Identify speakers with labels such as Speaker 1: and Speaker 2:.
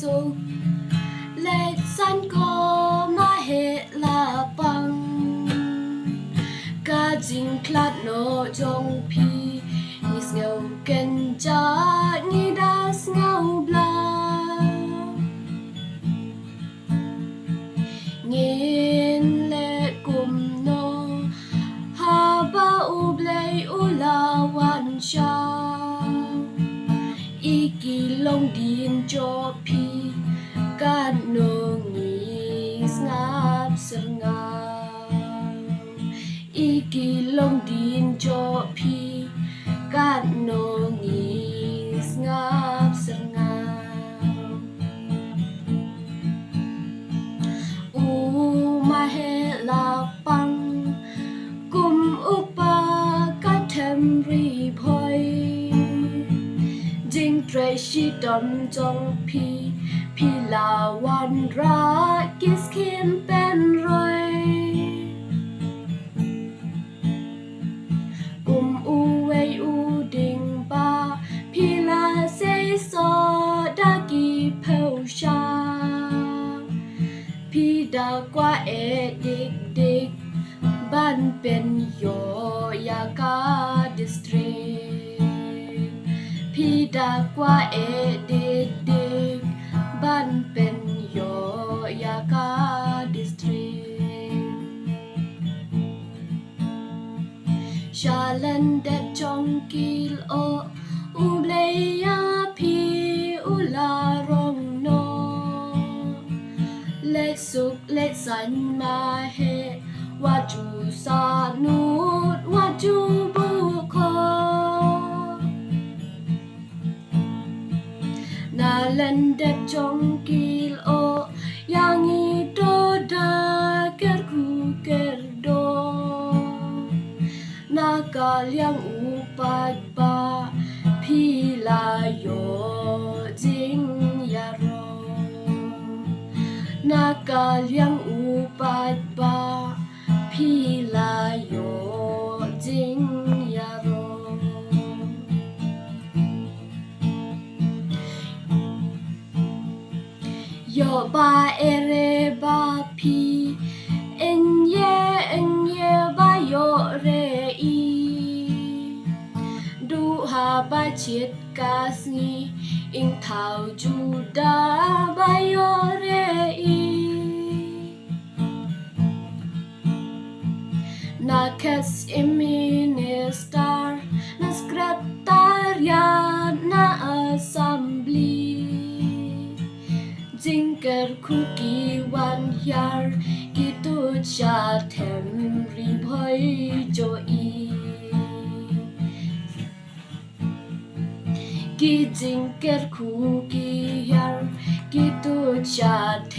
Speaker 1: สุขและสันก็มาเหลาปังกาจิงคลัดโนจงพีนิสเงาเกันจานิดาสเงาบลาเงินและกุมโนฮาบาอุเบลอุลาวันชาอีกีลงดินโจพีการโนงีสงับสงาอีกีลงดินโจพีการโนงีสงับสงาอูมาเฮลาปังกุมอุปากาเทมรีพอยจิงเทรชิดอนจงพีพิลาวันรักกิสคิมเป็นรอยกุมอูเวอูดิงบาพิลาเซโซดากีเพลชาพีดากว่าเอดิกดิกบ้านเป็นโยยากาดิสตริกพีดากว่าเอดิกดิกบ้านเป็นโยยากาดิสตริกชาลันเดจงกิลโออุเบลยาพีอุลารองโนเล็กสุขเล็กสันมาเฮวาจูสานุดวาจูบุคอนาลันเดจงกิลโอยังอีโดดาเกรคูเกรโดนากาเลียงอุปัตปาพิลาโยจิงยาโรนากาเลียงอุปัตปาพิลาโยจิงยาโรโยบาเอเรบาพีเอ็นเยบาโยเรอีดูฮาบาชิดกาสนีอิงเท้าจูดาบาโยเรอีนาแคสอิมินิสตาร์นาสเกรตาริอานาอัสซัมบลีจิงเกิดคุกีวันยาร์กิตุชาเทมรีพอยโจอีกิจิงเกิดคุกียาร์กิตุชาเท